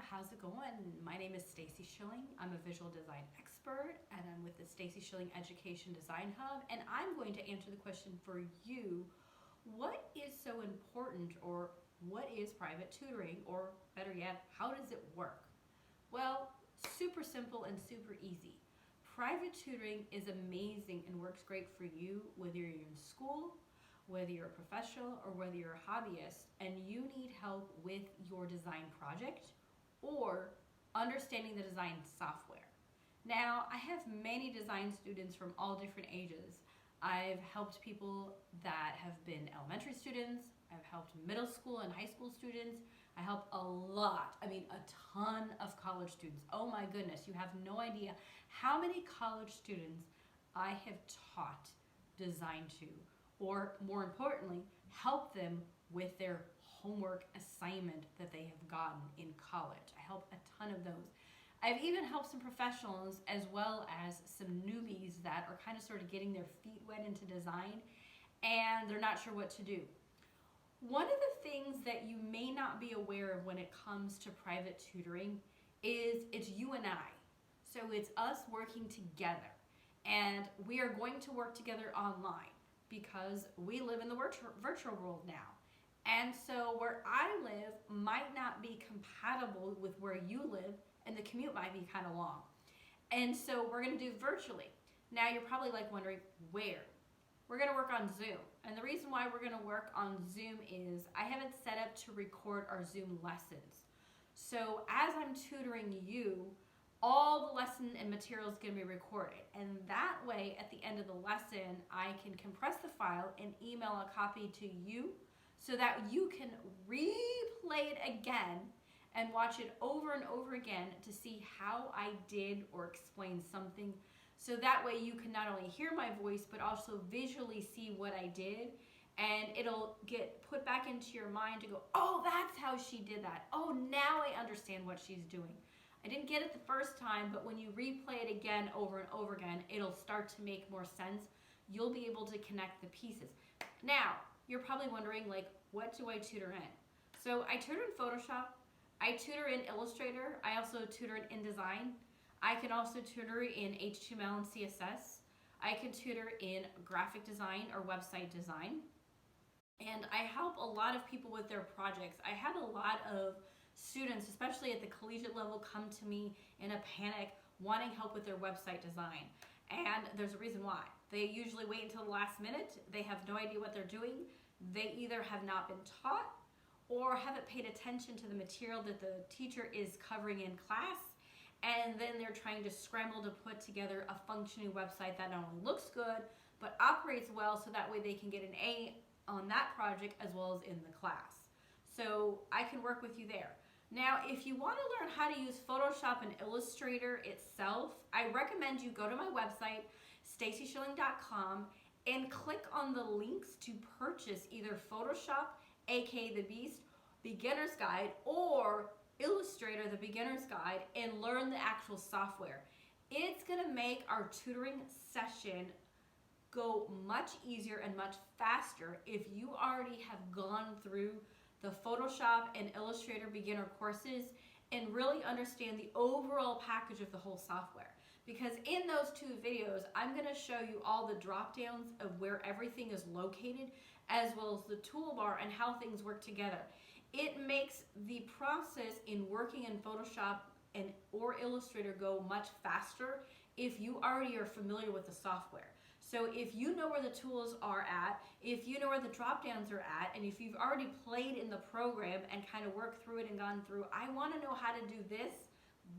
how's it going? My name is Stacy Schilling. I'm a visual design expert and I'm with the Stacy Schilling Education Design Hub, and I'm going to answer the question for you, what is so important, or what is private tutoring, or better yet, how does it work? Well, super simple and super easy. Private tutoring is amazing and works great for you whether you're in school, whether you're a professional, or whether you're a hobbyist and you need help with your design project or understanding the design software. Now, I have many design students from all different ages. I've helped people that have been elementary students, I've helped middle school and high school students, I help a ton of college students. Oh my goodness, you have no idea how many college students I have taught design to, or more importantly, help them with their homework assignment that they have gotten in college. I help a ton of those. I've even helped some professionals as well as some newbies that are kind of sort of getting their feet wet into design and they're not sure what to do. One of the things that you may not be aware of when it comes to private tutoring is it's you and I. So it's us working together, and we are going to work together online because we live in the virtual world now. And so where I live might not be compatible with where you live, and the commute might be kind of long. And so we're going to do virtually. Now you're probably like wondering where. We're going to work on Zoom. And the reason why we're going to work on Zoom is I have it set up to record our Zoom lessons. So as I'm tutoring you, all the lesson and material is going to be recorded. And that way, at the end of the lesson, I can compress the file and email a copy to you so that you can replay it again and watch it over and over again to see how I did or explained something. So that way you can not only hear my voice, but also visually see what I did. And it'll get put back into your mind to go, oh, that's how she did that. Oh, now I understand what she's doing. I didn't get it the first time, but when you replay it again over and over again, it'll start to make more sense. You'll be able to connect the pieces. Now, you're probably wondering, like, what do I tutor in? So I tutor in Photoshop. I tutor in Illustrator. I also tutor in InDesign. I can also tutor in HTML and CSS. I can tutor in graphic design or website design. And I help a lot of people with their projects. I have a lot of students, especially at the collegiate level, come to me in a panic wanting help with their website design. And there's a reason why. They usually wait until the last minute. They have no idea what they're doing. They either have not been taught or haven't paid attention to the material that the teacher is covering in class. And then they're trying to scramble to put together a functioning website that not only looks good, but operates well, so that way they can get an A on that project as well as in the class. So I can work with you there. Now, if you want to learn how to use Photoshop and Illustrator itself, I recommend you go to my website, stacyschilling.com, and click on the links to purchase either Photoshop, aka the Beast, Beginner's Guide, or Illustrator, the Beginner's Guide, and learn the actual software. It's going to make our tutoring session go much easier and much faster if you already have gone through the Photoshop and Illustrator beginner courses and really understand the overall package of the whole software. Because in those two videos, I'm going to show you all the drop downs of where everything is located, as well as the toolbar and how things work together. It makes the process in working in Photoshop and or Illustrator go much faster if you already are familiar with the software. So if you know where the tools are at, if you know where the drop downs are at, and if you've already played in the program and kind of worked through it and gone through, I want to know how to do this,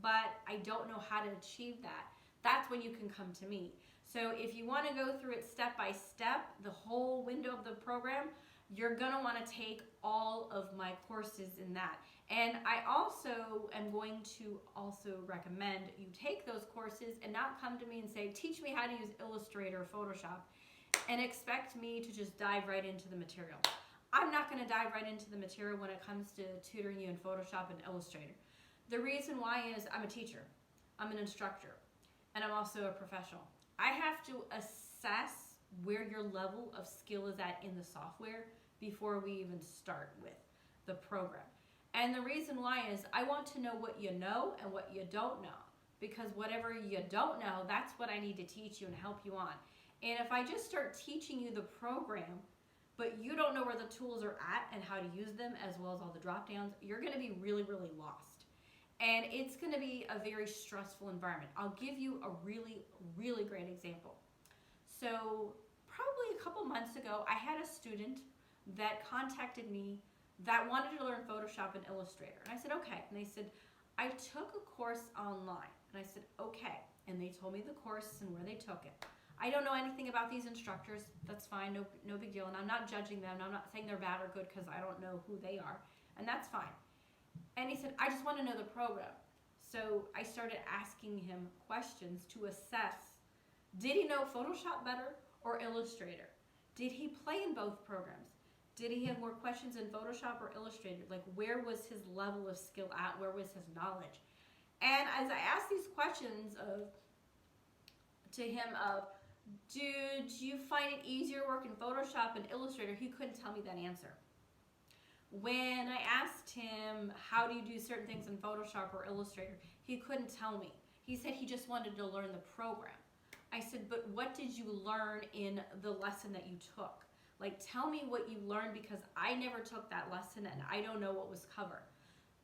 but I don't know how to achieve that. That's when you can come to me. So if you want to go through it step by step, the whole window of the program, you're going to want to take all of my courses in that. And I also am going to also recommend you take those courses and not come to me and say, teach me how to use Illustrator or Photoshop, and expect me to just dive right into the material. I'm not going to dive right into the material when it comes to tutoring you in Photoshop and Illustrator. The reason why is I'm a teacher, I'm an instructor, and I'm also a professional. I have to assess where your level of skill is at in the software before we even start with the program. And the reason why is I want to know what you know and what you don't know. Because whatever you don't know, that's what I need to teach you and help you on. And if I just start teaching you the program, but you don't know where the tools are at and how to use them, as well as all the drop downs, you're going to be really, really lost. And it's going to be a very stressful environment. I'll give you a really, really great example. So probably a couple months ago, I had a student that contacted me that wanted to learn Photoshop and Illustrator. And I said, okay. And they said, I took a course online. And I said, okay. And they told me the course and where they took it. I don't know anything about these instructors. That's fine, no big deal. And I'm not judging them. I'm not saying they're bad or good because I don't know who they are. And that's fine. And he said, I just want to know the program. So I started asking him questions to assess, did he know Photoshop better or Illustrator? Did he play in both programs? Did he have more questions in Photoshop or Illustrator? Like, where was his level of skill at? Where was his knowledge? And as I asked these questions to him of, did you find it easier working Photoshop and Illustrator? He couldn't tell me that answer. When I asked him, how do you do certain things in Photoshop or Illustrator? He couldn't tell me. He said he just wanted to learn the program. I said, but what did you learn in the lesson that you took? Like, tell me what you learned, because I never took that lesson and I don't know what was covered.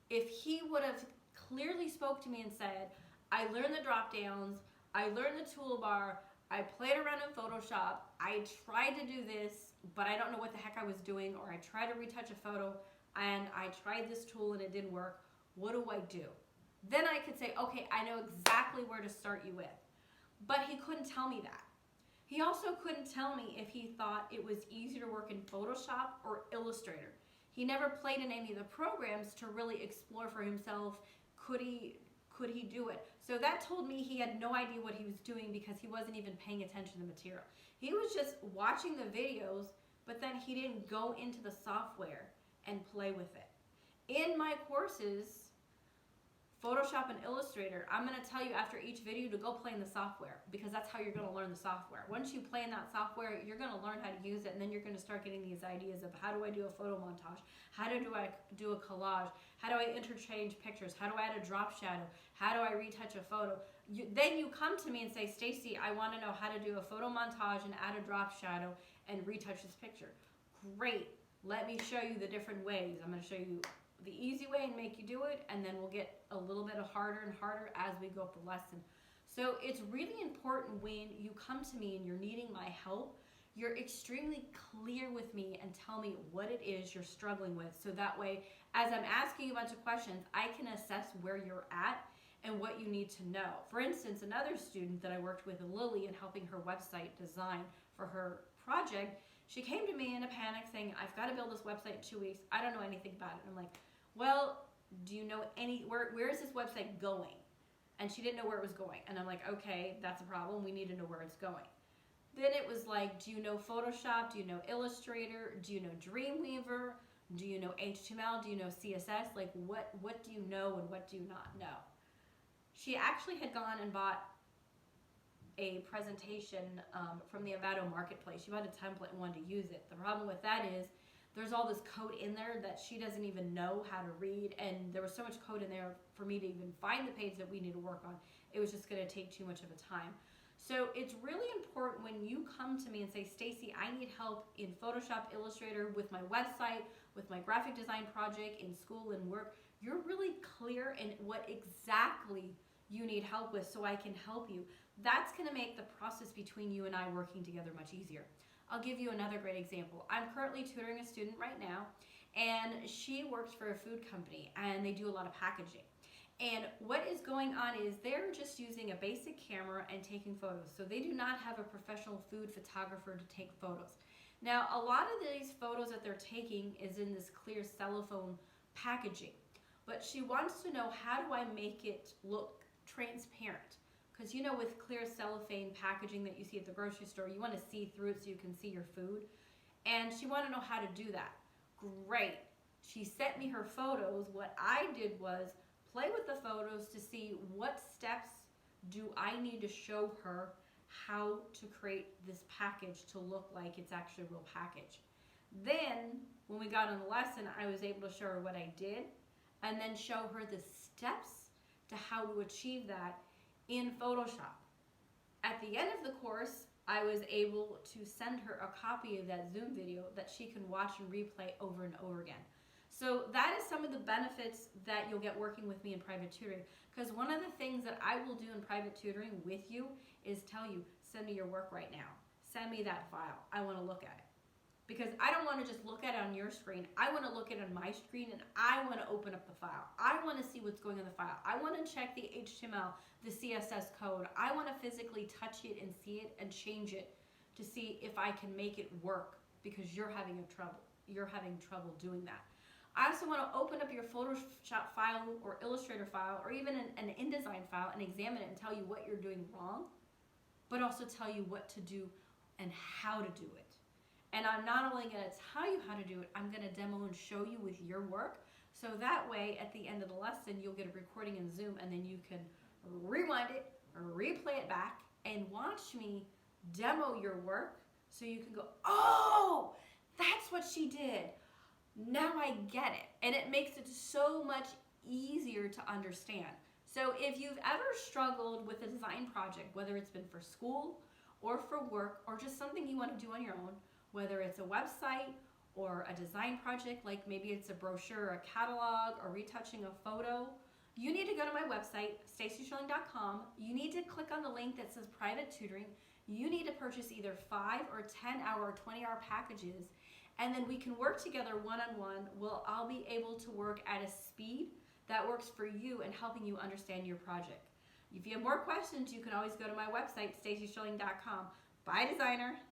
If he would have clearly spoke to me and said, I learned the drop downs, I learned the toolbar, I played around in Photoshop, I tried to do this, but I don't know what the heck I was doing, or I tried to retouch a photo and I tried this tool and it didn't work, what do I do? Then I could say, okay, I know exactly where to start you with. But he couldn't tell me that. He also couldn't tell me if he thought it was easier to work in Photoshop or Illustrator. He never played in any of the programs to really explore for himself, could he do it? So that told me he had no idea what he was doing, because he wasn't even paying attention to the material. He was just watching the videos, but then he didn't go into the software and play with it. In my courses, Photoshop and Illustrator, I'm going to tell you after each video to go play in the software, because that's how you're going to learn the software. Once you play in that software, you're going to learn how to use it, and then you're going to start getting these ideas of, how do I do a photo montage? How do I do a collage? How do I interchange pictures? How do I add a drop shadow? How do I retouch a photo? Then you come to me and say, Stacy, I want to know how to do a photo montage and add a drop shadow and retouch this picture. Great. Let me show you the different ways. I'm going to show you the easy way and make you do it, and then we'll get a little bit harder and harder as we go up the lesson. So it's really important when you come to me and you're needing my help, you're extremely clear with me and tell me what it is you're struggling with, so that way, as I'm asking you a bunch of questions, I can assess where you're at and what you need to know. For instance, another student that I worked with, Lily, in helping her website design for her project, she came to me in a panic saying, I've got to build this website in 2 weeks. I don't know anything about it. I'm like, well, do you know where is this website going? And she didn't know where it was going. And I'm like, okay, that's a problem. We need to know where it's going. Then it was like, do you know Photoshop? Do you know Illustrator? Do you know Dreamweaver? Do you know HTML? Do you know CSS? Like, what do you know and what do you not know? She actually had gone and bought a presentation from the Envato marketplace. She bought a template and wanted to use it. The problem with that is there's all this code in there that she doesn't even know how to read, and there was so much code in there for me to even find the page that we need to work on. It was just going to take too much of a time. So it's really important when you come to me and say, Stacy, I need help in Photoshop, Illustrator, with my website, with my graphic design project, in school and work, you're really clear in what exactly you need help with, so I can help you. That's going to make the process between you and I working together much easier. I'll give you another great example. I'm currently tutoring a student right now, and she works for a food company, and they do a lot of packaging. And what is going on is they're just using a basic camera and taking photos. So they do not have a professional food photographer to take photos. Now, a lot of these photos that they're taking is in this clear cellophane packaging. But she wants to know, how do I make it look transparent? Because you know, with clear cellophane packaging that you see at the grocery store, you want to see through it so you can see your food. And she wanted to know how to do that. Great. She sent me her photos. What I did was play with the photos to see what steps do I need to show her how to create this package to look like it's actually a real package. Then, when we got on the lesson, I was able to show her what I did. and then show her the steps to how to achieve that in Photoshop. At the end of the course, I was able to send her a copy of that Zoom video that she can watch and replay over and over again. So that is some of the benefits that you'll get working with me in private tutoring. Because one of the things that I will do in private tutoring with you is tell you, send me your work right now. Send me that file. I want to look at it. Because I don't want to just look at it on your screen. I want to look at it on my screen, and I want to open up the file. I want to see what's going on the file. I want to check the HTML, the CSS code. I want to physically touch it and see it and change it to see if I can make it work, because you're having trouble doing that. I also want to open up your Photoshop file or Illustrator file or even an InDesign file and examine it and tell you what you're doing wrong, but also tell you what to do and how to do it. And I'm not only going to tell you how to do it, I'm going to demo and show you with your work. So that way, at the end of the lesson, you'll get a recording in Zoom, and then you can rewind it, replay it back, and watch me demo your work so you can go, oh, that's what she did. Now I get it. And it makes it so much easier to understand. So if you've ever struggled with a design project, whether it's been for school or for work or just something you want to do on your own, whether it's a website or a design project, like maybe it's a brochure or a catalog or retouching a photo, you need to go to my website, stacyshilling.com. You need to click on the link that says private tutoring. You need to purchase either 5 or 10 hour or 20 hour packages, and then we can work together one-on-one. I'll be able to work at a speed that works for you and helping you understand your project. If you have more questions, you can always go to my website, stacyshilling.com. Bye, designer.